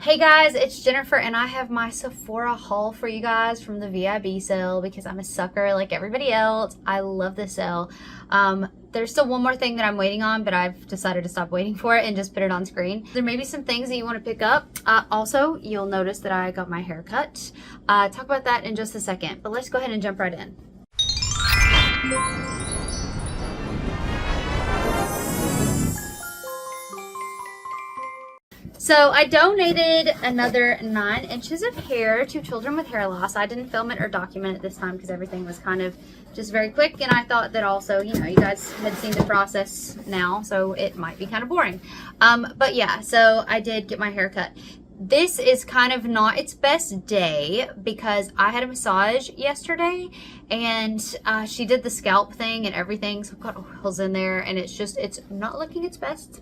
Hey guys, it's Jennifer and I have my Sephora haul for you guys from the VIB sale because I'm a sucker like everybody else. I love this sale. There's still one more thing that I'm waiting on, but I've decided to stop waiting for it and just put it on screen. There may be some things that you want to pick up. Also, you'll notice that I got my hair cut. Talk about that in just a second, but let's go ahead and jump right in. So I donated another 9 inches of hair to children with hair loss. I didn't film it or document it this time because everything was kind of just very quick, and I thought that also, you know, you guys had seen the process now, so it might be kind of boring. But yeah, so I did get my hair cut. This is kind of not its best day because I had a massage yesterday and she did the scalp thing and everything, so I've got oils in there and it's not looking its best.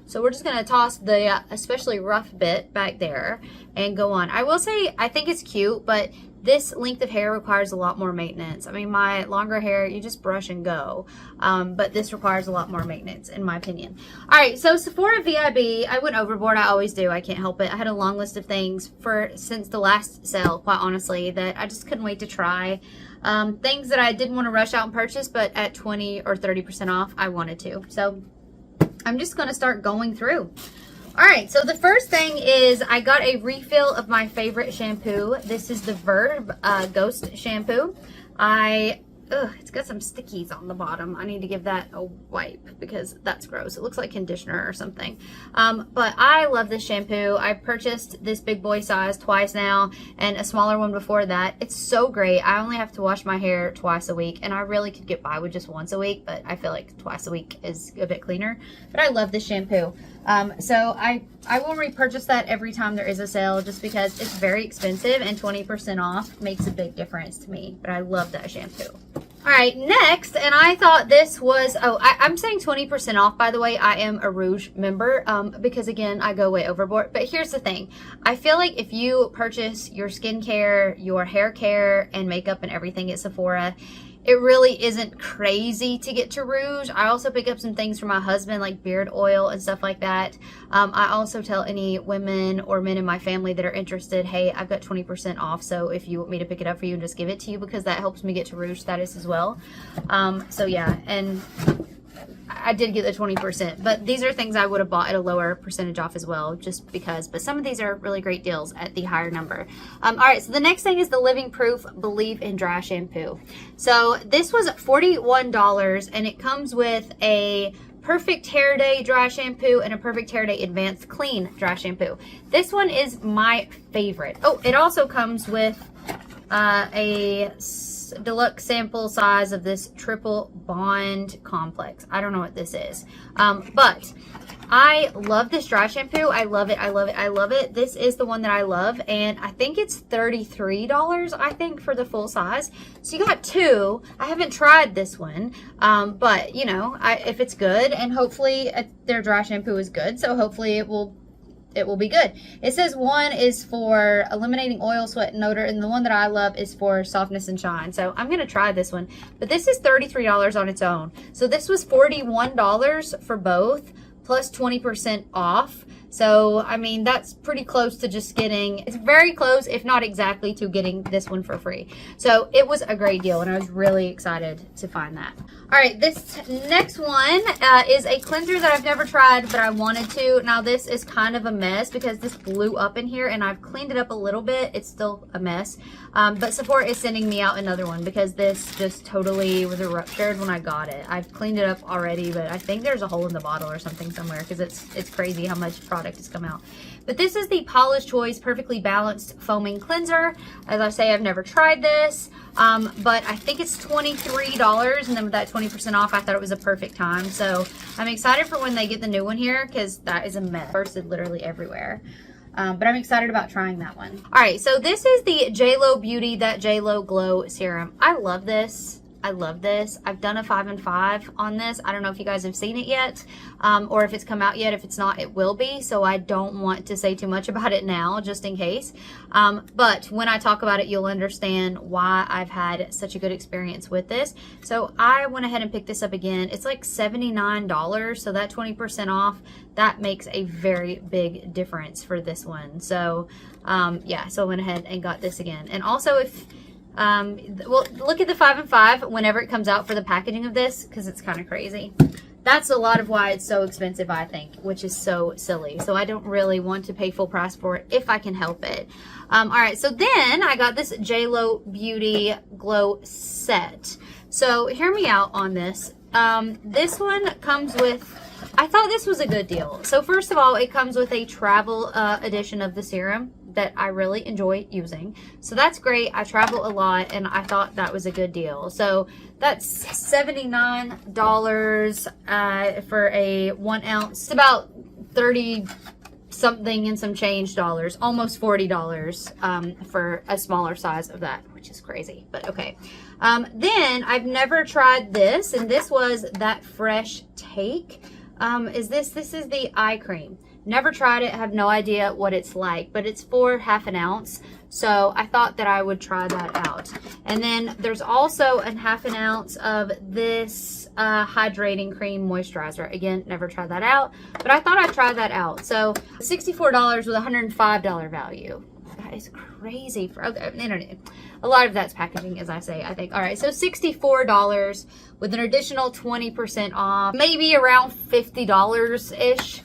So we're just gonna toss the especially rough bit back there and go on. I will say I think it's cute, but this length of hair requires a lot more maintenance. I mean, my longer hair, you just brush and go. But this requires a lot more maintenance, in my opinion. All right, so Sephora VIB, I went overboard. I always do. I can't help it. I had a long list of things since the last sale, quite honestly, that I just couldn't wait to try. Things that I didn't want to rush out and purchase, but at 20 or 30% off, I wanted to. So I'm just going to start going through. All right, so the first thing is I got a refill of my favorite shampoo. This is the VIB Ghost shampoo. It's got some stickies on the bottom. I need to give that a wipe because that's gross. It looks like conditioner or something. But I love this shampoo. I've purchased this big boy size twice now and a smaller one before that. It's so great. I only have to wash my hair twice a week, and I really could get by with just once a week, but I feel like twice a week is a bit cleaner. But I love this shampoo. So I will repurchase that every time there is a sale just because it's very expensive and 20% off makes a big difference to me. But I love that shampoo. All right, next, and I thought this was, I'm saying 20% off, by the way. I am a Rouge member because, again, I go way overboard. But here's the thing. I feel like if you purchase your skincare, your hair care, and makeup and everything at Sephora, it really isn't crazy to get to Rouge. I also pick up some things for my husband, like beard oil and stuff like that. I also tell any women or men in my family that are interested, hey, I've got 20% off, so if you want me to pick it up for you and just give it to you, because that helps me get to Rouge status as well. So yeah, and I did get the 20%, but these are things I would have bought at a lower percentage off as well, just because. But some of these are really great deals at the higher number. All right, so the next thing is the Living Proof Believe in Dry Shampoo. So this was $41, and it comes with a Perfect Hair Day dry shampoo and a Perfect Hair Day Advanced Clean dry shampoo. This one is my favorite. Oh, it also comes with a deluxe sample size of this triple bond complex. I don't know what this is, but I love this dry shampoo. I love it. I love it. I love it. This is the one that I love, and I think it's $33, I think, for the full size. So you got two. I haven't tried this one, but you know, if it's good, and hopefully their dry shampoo is good, so hopefully it will be good. It says one is for eliminating oil, sweat, and odor, and the one that I love is for softness and shine. So I'm going to try this one. But this is $33 on its own. So this was $41 for both, plus 20% off. So, I mean, that's pretty close to just getting, it's very close, if not exactly, to getting this one for free. So it was a great deal, and I was really excited to find that. All right, this next one is a cleanser that I've never tried, but I wanted to. Now, this is kind of a mess because this blew up in here, and I've cleaned it up a little bit. It's still a mess. But Sephora is sending me out another one because this just totally was ruptured when I got it. I've cleaned it up already, but I think there's a hole in the bottle or something somewhere because it's crazy how much product has come out. But this is the Paula's Choice Perfectly Balanced Foaming Cleanser. As I say, I've never tried this, but I think it's $23, and then with that 20% off, I thought it was a perfect time. So I'm excited for when they get the new one here because that is a mess. Bursted literally everywhere. But I'm excited about trying that one. All right, so this is the JLo Beauty That JLo Glow Serum. I love this. I love this. I've done a 5 and 5 on this. I don't know if you guys have seen it yet, or if it's come out yet. If it's not, it will be. So I don't want to say too much about it now, just in case. But when I talk about it, you'll understand why I've had such a good experience with this. So I went ahead and picked this up again. It's like $79. So that 20% off, that makes a very big difference for this one. So yeah, so I went ahead and got this again. And also, if well, look at the 5 and 5 whenever it comes out for the packaging of this, because it's kind of crazy. That's a lot of why it's so expensive, I think, which is so silly. So I don't really want to pay full price for it if I can help it. All right, so then I got this JLo Beauty Glow set. So hear me out on this. This one comes with, I thought this was a good deal. So first of all, it comes with a travel edition of the serum that I really enjoy using. So that's great. I travel a lot and I thought that was a good deal. So that's $79 for a 1 ounce. It's about 30 something and some change dollars, almost $40 for a smaller size of that, which is crazy, but okay. Then I've never tried this, and this was that Fresh Take. This is the eye cream. Never tried it, have no idea what it's like, but it's for half an ounce. So I thought that I would try that out. And then there's also a half an ounce of this hydrating cream moisturizer. Again, never tried that out, but I thought I'd try that out. So $64 with $105 value. That is crazy for, okay, internet. A lot of that's packaging, as I say, I think. All right, so $64 with an additional 20% off, maybe around $50-ish.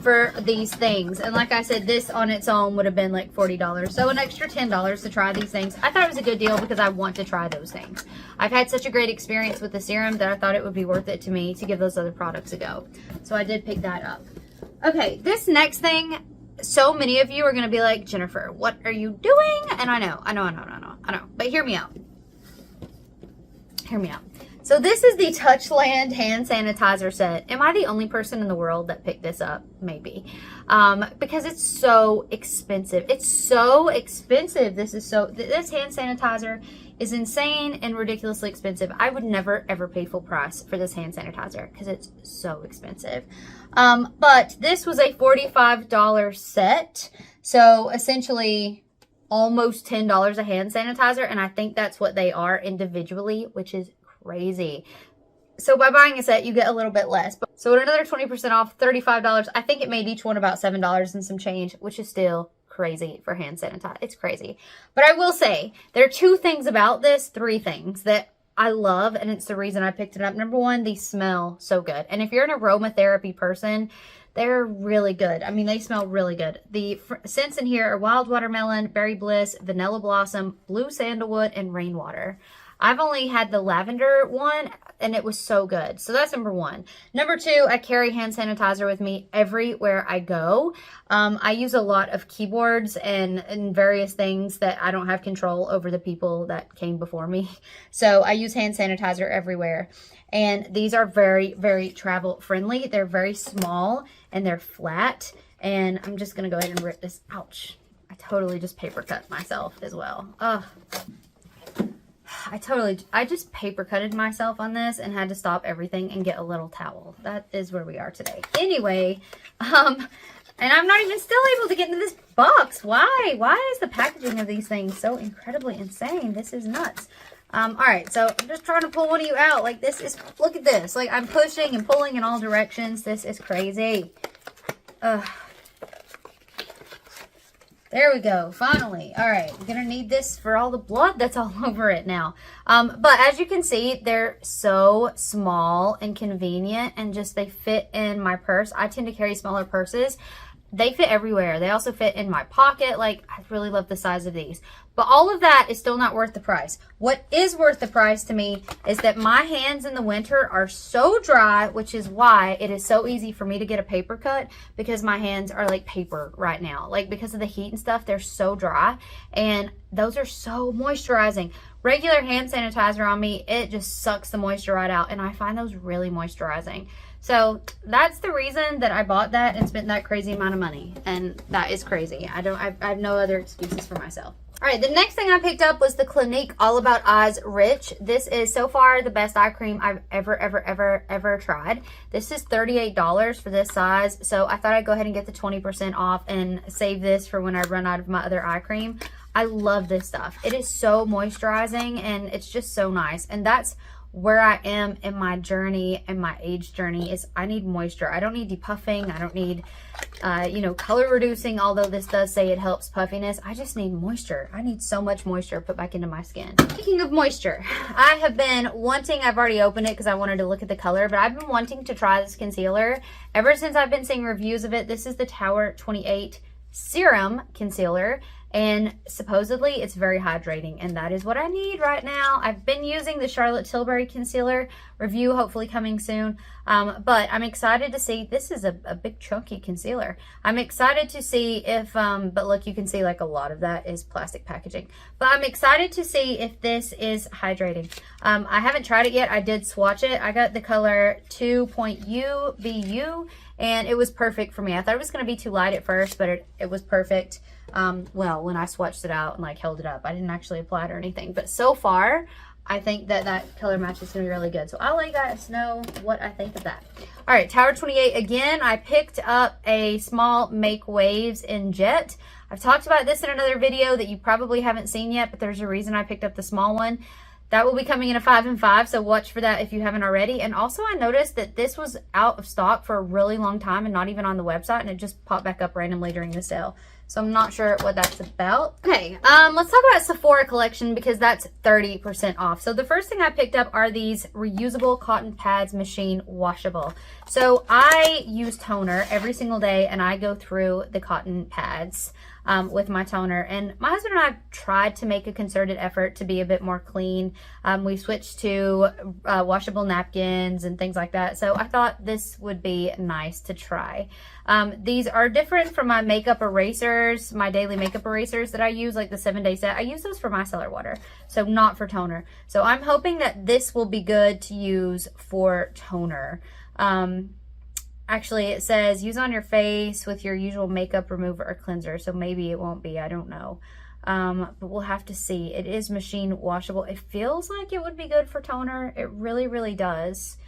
For these things. And like I said, this on its own would have been like $40. So an extra $10 to try these things. I thought it was a good deal because I want to try those things. I've had such a great experience with the serum that I thought it would be worth it to me to give those other products a go. So I did pick that up. Okay, this next thing, so many of you are going to be like, Jennifer, what are you doing? And I know. But hear me out. Hear me out. So this is the Touchland hand sanitizer set. Am I the only person in the world that picked this up? Maybe. Because it's so expensive. It's so expensive. This hand sanitizer is insane and ridiculously expensive. I would never ever pay full price for this hand sanitizer because it's so expensive. But this was a $45 set. So essentially almost $10 a hand sanitizer. And I think that's what they are individually, which is crazy. So by buying a set, you get a little bit less. So at another 20% off, $35. I think it made each one about $7 and some change, which is still crazy for hand sanitizer. It's crazy. But I will say, there are three things about this, that I love, and it's the reason I picked it up. Number one, they smell so good. And if you're an aromatherapy person, they're really good. I mean, they smell really good. The scents in here are wild watermelon, berry bliss, vanilla blossom, blue sandalwood, and rainwater. I've only had the lavender one, and it was so good. So that's number one. Number two, I carry hand sanitizer with me everywhere I go. I use a lot of keyboards and various things that I don't have control over the people that came before me. So I use hand sanitizer everywhere. And these are very, very travel friendly. They're very small and they're flat. And I'm just going to go ahead and rip this. Ouch. I totally just paper cut myself as well. Ugh. I just paper cutted myself on this and had to stop everything and get a little towel. That is where we are today. Anyway, and I'm not even still able to get into this box. Why? Why is the packaging of these things so incredibly insane? This is nuts. All right, so I'm just trying to pull one of you out. Like, this is, look at this. Like, I'm pushing and pulling in all directions. This is crazy. Ugh. There we go, finally. All right, I'm gonna need this for all the blood that's all over it now. But as you can see, they're so small and convenient, and just they fit in my purse. I tend to carry smaller purses. They fit everywhere. They also fit in my pocket. Like, I really love the size of these. But all of that is still not worth the price. What is worth the price to me is that my hands in the winter are so dry, which is why it is so easy for me to get a paper cut, because my hands are like paper right now. Like, because of the heat and stuff, they're so dry. And those are so moisturizing. Regular hand sanitizer on me, it just sucks the moisture right out. And I find those really moisturizing. So that's the reason that I bought that and spent that crazy amount of money. And that is crazy. I have no other excuses for myself. All right, the next thing I picked up was the Clinique All About Eyes Rich. This is so far the best eye cream I've ever tried. This is $38 for this size, so I thought I'd go ahead and get the 20% off and save this for when I run out of my other eye cream. I love this stuff. It is so moisturizing and it's just so nice, and that's where I am in my journey and my age journey is I need moisture. I don't need depuffing. I don't need, you know, color reducing, although this does say it helps puffiness. I just need moisture. I need so much moisture put back into my skin. Speaking of moisture, I have been wanting, I've already opened it because I wanted to look at the color, but I've been wanting to try this concealer ever since I've been seeing reviews of it. This is the Tower 28 Serum Concealer. And supposedly it's very hydrating, and that is what I need right now. I've been using the Charlotte Tilbury concealer, review hopefully coming soon, but I'm excited to see. This is a big chunky concealer. I'm excited to see if but look, you can see like a lot of that is plastic packaging, but I'm excited to see if this is hydrating. I haven't tried it yet. I did swatch it. I got the color 2.U BU, and it was perfect for me. I thought it was going to be too light at first, but it was perfect. Well, when I swatched it out and like held it up, I didn't actually apply it or anything, but so far I think that color match is gonna be really good. So I'll let you guys know what I think of that. All right, Tower 28 again. I picked up a small Make Waves in Jet. I've talked about this in another video that you probably haven't seen yet, but there's a reason I picked up the small one. That will be coming in a 5 and 5, so watch for that if you haven't already. And also I noticed that this was out of stock for a really long time and not even on the website, and it just popped back up randomly during the sale. So I'm not sure what that's about. Okay, let's talk about Sephora collection because that's 30% off. So the first thing I picked up are these reusable cotton pads, machine washable. So I use toner every single day, and I go through the cotton pads with my toner. And my husband and I tried to make a concerted effort to be a bit more clean. We switched to washable napkins and things like that. So I thought this would be nice to try. These are different from my makeup erasers, my daily makeup erasers that I use, like the 7-day set. I use those for micellar water, so not for toner. So I'm hoping that this will be good to use for toner. Actually, it says use on your face with your usual makeup remover or cleanser, so maybe it won't be, I don't know. But we'll have to see. It is machine washable. It feels like it would be good for toner. It really, really does.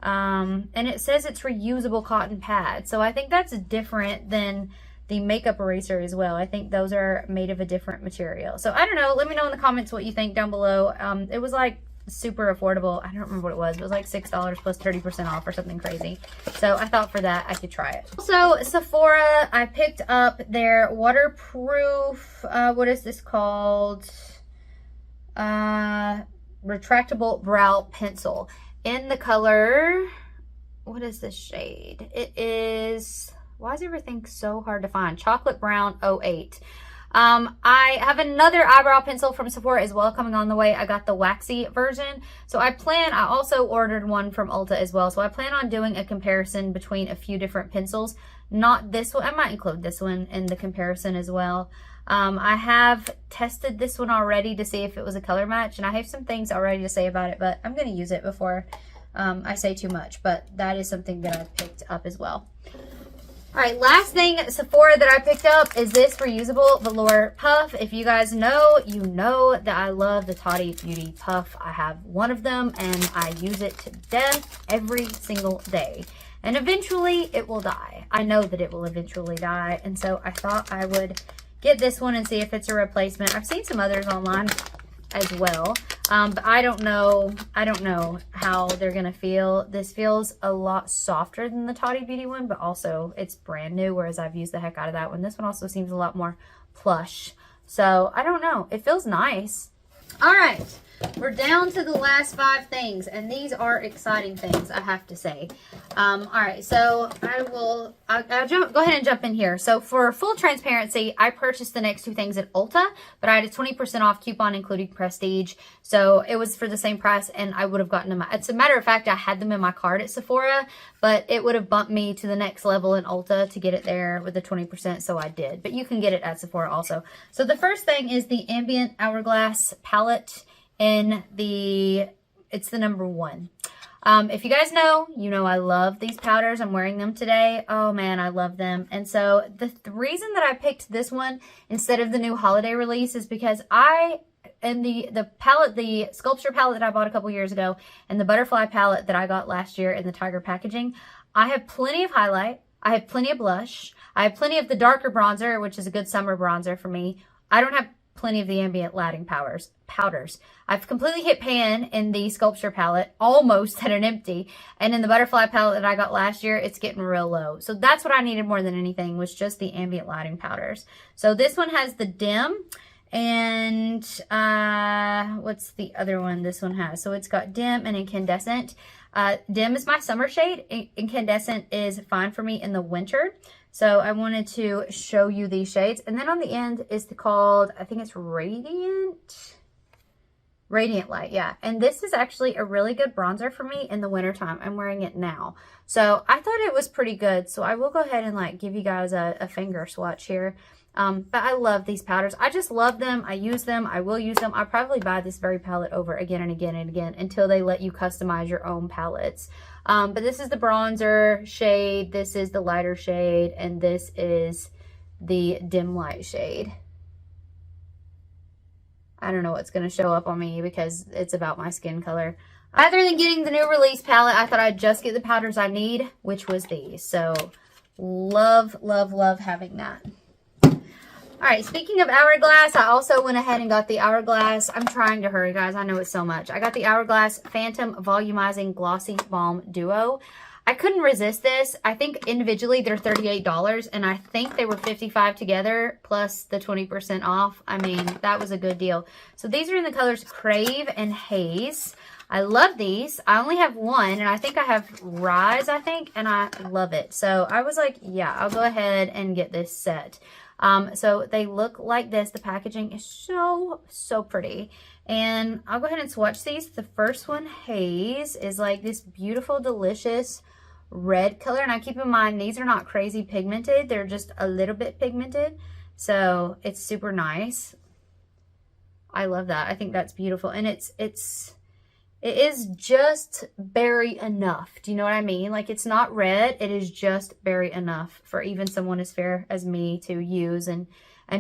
And it says it's reusable cotton pads, so I think that's different than the makeup eraser as well. I think those are made of a different material. So I don't know. Let me know in the comments what you think down below. It was like super affordable. I don't remember what it was. It was like $6 plus 30% off or something crazy. So I thought for that I could try it. Also, Sephora, I picked up their waterproof, what is this called? Retractable brow pencil in the color, what is this shade? It is, why is everything so hard to find? Chocolate Brown 08. I have another eyebrow pencil from Sephora as well coming on the way. I got the waxy version. So I also ordered one from Ulta as well. So I plan on doing a comparison between a few different pencils. Not this one. I might include this one in the comparison as well. I have tested this one already to see if it was a color match, and I have some things already to say about it, but I'm going to use it before I say too much. But that is something that I picked up as well. All right, last thing Sephora that I picked up is this reusable velour puff. If you guys know, you know that I love the Toddy Beauty puff. I have one of them and I use it to death every single day. And eventually it will die. I know that it will eventually die. And so I thought I would get this one and see if it's a replacement. I've seen some others online as well. But I don't know how they're gonna feel. This feels a lot softer than the Toddy Beauty one, but also it's brand new, whereas I've used the heck out of that one. This one also seems a lot more plush. So I don't know, it feels nice. All right, we're down to the last 5 things, and these are exciting things, I have to say. All right, so I'll go ahead and jump in here. So for full transparency, I purchased the next 2 things at Ulta, but I had a 20% off coupon including Prestige. So it was for the same price, and I would have gotten them. As a matter of fact, I had them in my cart at Sephora, but it would have bumped me to the next level in Ulta to get it there with the 20%, so I did. But you can get it at Sephora also. So the first thing is the Ambient Hourglass palette in it's the number 1. If you guys know, you know I love these powders. I'm wearing them today. Oh man, I love them. And so the reason that I picked this one instead of the new holiday release is because the palette, the sculpture palette that I bought a couple years ago, and the butterfly palette that I got last year in the tiger packaging, I have plenty of highlight, I have plenty of blush, I have plenty of the darker bronzer, which is a good summer bronzer for me. I don't have plenty of the ambient lighting powders. I've completely hit pan in the sculpture palette, almost at an empty, and in the butterfly palette that I got last year, it's getting real low. So that's what I needed more than anything, was just the ambient lighting powders. So this one has the dim, and what's the other one this one has? So it's got dim and incandescent. Dim is my summer shade. Incandescent is fine for me in the winter. So I wanted to show you these shades. And then on the end is called, I think it's Radiant Light, yeah. And this is actually a really good bronzer for me in the wintertime. I'm wearing it now. So I thought it was pretty good. So I will go ahead and like give you guys a finger swatch here. But I love these powders. I just love them. I use them. I will use them. I'll probably buy this very palette over again and again and again until they let you customize your own palettes. But this is the bronzer shade. This is the lighter shade. And this is the dim light shade. I don't know what's going to show up on me because it's about my skin color. Rather than getting the new release palette, I thought I'd just get the powders I need, which was these. So love, love, love having that. All right, speaking of Hourglass, I also went ahead and got the Hourglass. I'm trying to hurry, guys. I know it's so much. I got the Hourglass Phantom Volumizing Glossy Balm Duo. I couldn't resist this. I think individually they're $38, and I think they were $55 together, plus the 20% off. I mean, that was a good deal. So these are in the colors Crave and Haze. I love these. I only have one, and I think I have Rise, and I love it. So I was like, yeah, I'll go ahead and get this set. So they look like this. The packaging is so, so pretty. And I'll go ahead and swatch these. The first one, Haze, is like this beautiful, delicious red color. And I keep in mind, these are not crazy pigmented. They're just a little bit pigmented. So it's super nice. I love that. I think that's beautiful. And it is just berry enough. Do you know what I mean? Like, it's not red. It is just berry enough for even someone as fair as me to use and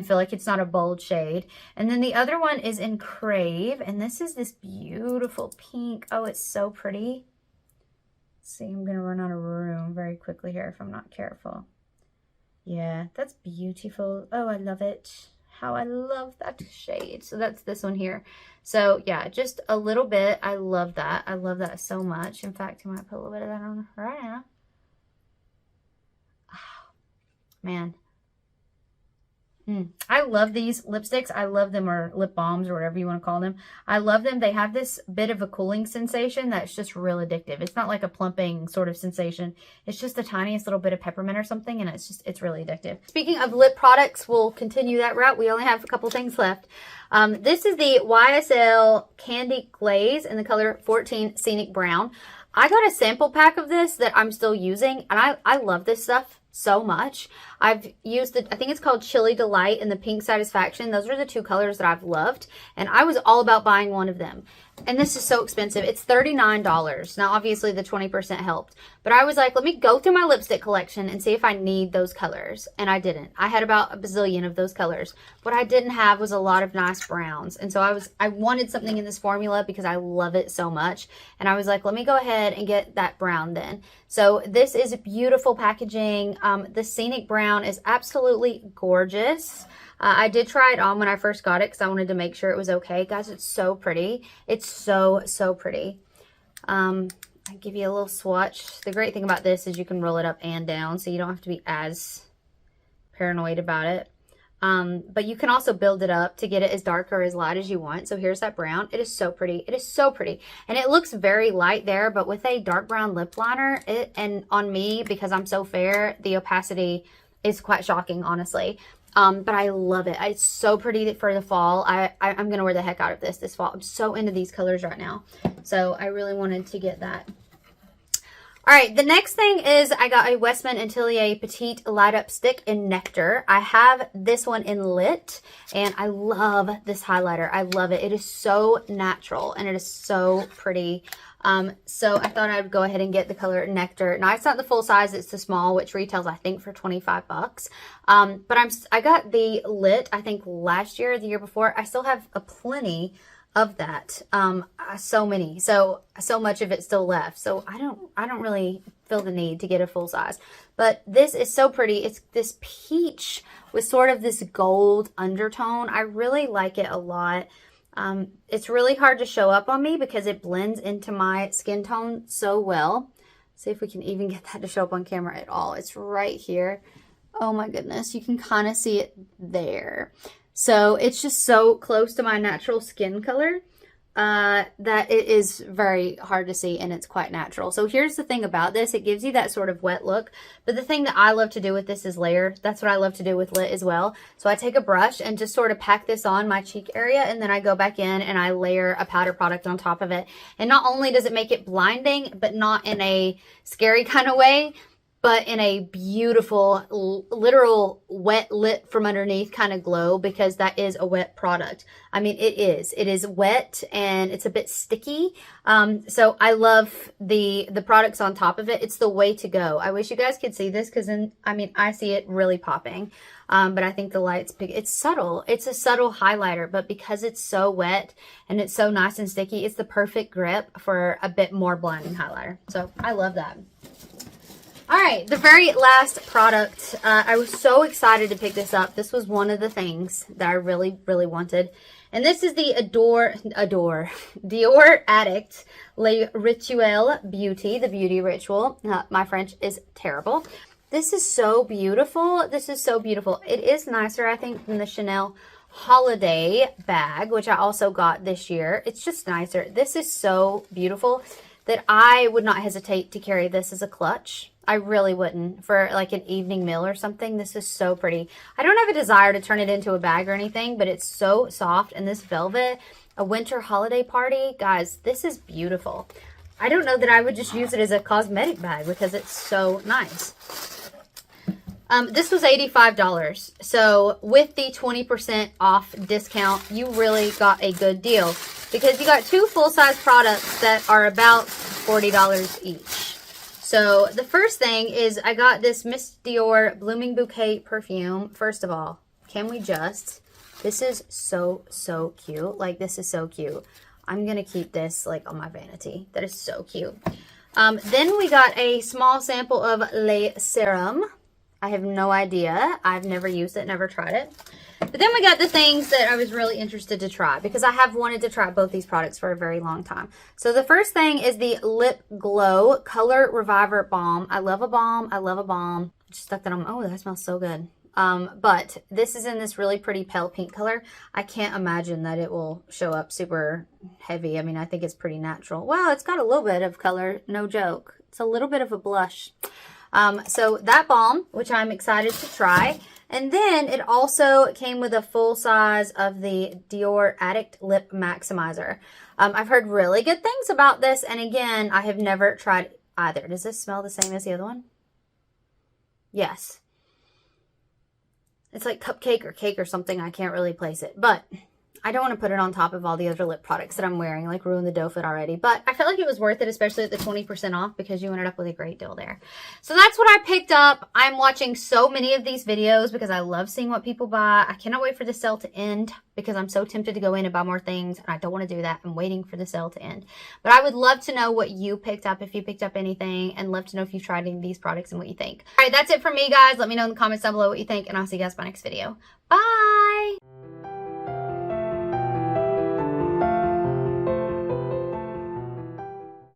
feel like it's not a bold shade. And then the other one is in Crave. And this is this beautiful pink. Oh, it's so pretty. See, I'm going to run out of room very quickly here if I'm not careful. Yeah, that's beautiful. Oh, I love it. How I love that shade. So that's this one here. So yeah, just a little bit. I love that. I love that so much. In fact, I might put a little bit of that on right now. Oh, man. I love these lipsticks. I love them, or lip balms, or whatever you want to call them. I love them. They have this bit of a cooling sensation that's just real addictive. It's not like a plumping sort of sensation. It's just the tiniest little bit of peppermint or something, and it's really addictive. Speaking of lip products, we'll continue that route. We only have a couple things left. This is the YSL Candy Glaze in the color 14 Scenic Brown. I got a sample pack of this that I'm still using, and I love this stuff so much. I've used I think it's called Chili Delight and the Pink Satisfaction. Those are the two colors that I've loved, and I was all about buying one of them. And this is so expensive. It's $39. Now, obviously, the 20% helped. But I was like, let me go through my lipstick collection and see if I need those colors. And I didn't. I had about a bazillion of those colors. What I didn't have was a lot of nice browns. And so I wanted something in this formula because I love it so much. And I was like, let me go ahead and get that brown then. So this is beautiful packaging. The Scenic Brown is absolutely gorgeous. I did try it on when I first got it because I wanted to make sure it was okay. Guys, it's so pretty. It's so, so pretty. I'll give you a little swatch. The great thing about this is you can roll it up and down, so you don't have to be as paranoid about it. But you can also build it up to get it as dark or as light as you want. So here's that brown. It is so pretty. It is so pretty. And it looks very light there, but with a dark brown lip liner, and on me, because I'm so fair, the opacity is quite shocking, honestly. But I love it. It's so pretty for the fall. I'm going to wear the heck out of this fall. I'm so into these colors right now. So I really wanted to get that. All right, the next thing is I got a Westman Atelier Petite Light Up Stick in Nectar. I have this one in Lit, and I love this highlighter. I love it. It is so natural, and it is so pretty. So I thought I would go ahead and get the color Nectar. Now, it's not the full size, it's the small, which retails, I think, for 25 bucks. But I got the Lit, I think, last year or the year before. I still have a plenty of that. So much of it still left. So I don't really feel the need to get a full size. But this is so pretty. It's this peach with sort of this gold undertone. I really like it a lot. It's really hard to show up on me because it blends into my skin tone so well. See if we can even get that to show up on camera at all. It's right here. Oh my goodness, you can kind of see it there. So it's just so close to my natural skin color that it is very hard to see, and it's quite natural. So here's the thing about this. It gives you that sort of wet look, but the thing that I love to do with this is layer. That's what I love to do with Lit as well. So I take a brush and just sort of pack this on my cheek area, and then I go back in and I layer a powder product on top of it. And not only does it make it blinding, but not in a scary kind of way, but in a beautiful, literal wet lit from underneath kind of glow, because that is a wet product. I mean, it is wet and it's a bit sticky. So I love the products on top of it. It's the way to go. I wish you guys could see this, because then, I mean, I see it really popping. But I think the light's big. It's subtle. It's a subtle highlighter, but because it's so wet and it's so nice and sticky, it's the perfect grip for a bit more blinding highlighter. So I love that. All right, the very last product, I was so excited to pick this up. This was one of the things that I really, really wanted. And this is the Dior Addict Le Rituel Beauty, the Beauty Ritual. My French is terrible. This is so beautiful. This is so beautiful. It is nicer, I think, than the Chanel Holiday bag, which I also got this year. It's just nicer. This is so beautiful that I would not hesitate to carry this as a clutch. I really wouldn't. For like an evening meal or something, this is so pretty. I don't have a desire to turn it into a bag or anything, but it's so soft. And this velvet, a winter holiday party, guys, this is beautiful. I don't know that I would just use it as a cosmetic bag because it's so nice. This was $85. So with the 20% off discount, you really got a good deal, because you got two full-size products that are about $40 each. So the first thing is I got this Miss Dior Blooming Bouquet perfume. First of all, can we just, this is so, so cute. Like, this is so cute. I'm going to keep this like on my vanity. That is so cute. Then we got a small sample of Le Serum. I have no idea. I've never used it, never tried it. But then we got the things that I was really interested to try, because I have wanted to try both these products for a very long time. So the first thing is the Lip Glow Color Reviver Balm. I love a balm. I love a balm. Just stuck that on. Oh, that smells so good. But this is in this really pretty pale pink color. I can't imagine that it will show up super heavy. I mean, I think it's pretty natural. Well, it's got a little bit of color. No joke. It's a little bit of a blush. So that balm, which I'm excited to try. And then it also came with a full size of the Dior Addict Lip Maximizer. I've heard really good things about this. And again, I have never tried either. Does this smell the same as the other one? Yes. It's like cupcake or cake or something. I can't really place it. But I don't want to put it on top of all the other lip products that I'm wearing, like ruin the dough fit already. But I felt like it was worth it, especially at the 20% off, because you ended up with a great deal there. So that's what I picked up. I'm watching so many of these videos because I love seeing what people buy. I cannot wait for the sale to end, because I'm so tempted to go in and buy more things, and I don't want to do that. I'm waiting for the sale to end. But I would love to know what you picked up, if you picked up anything, and love to know if you've tried any of these products and what you think. All right, that's it from me, guys. Let me know in the comments down below what you think, and I'll see you guys in my next video. Bye!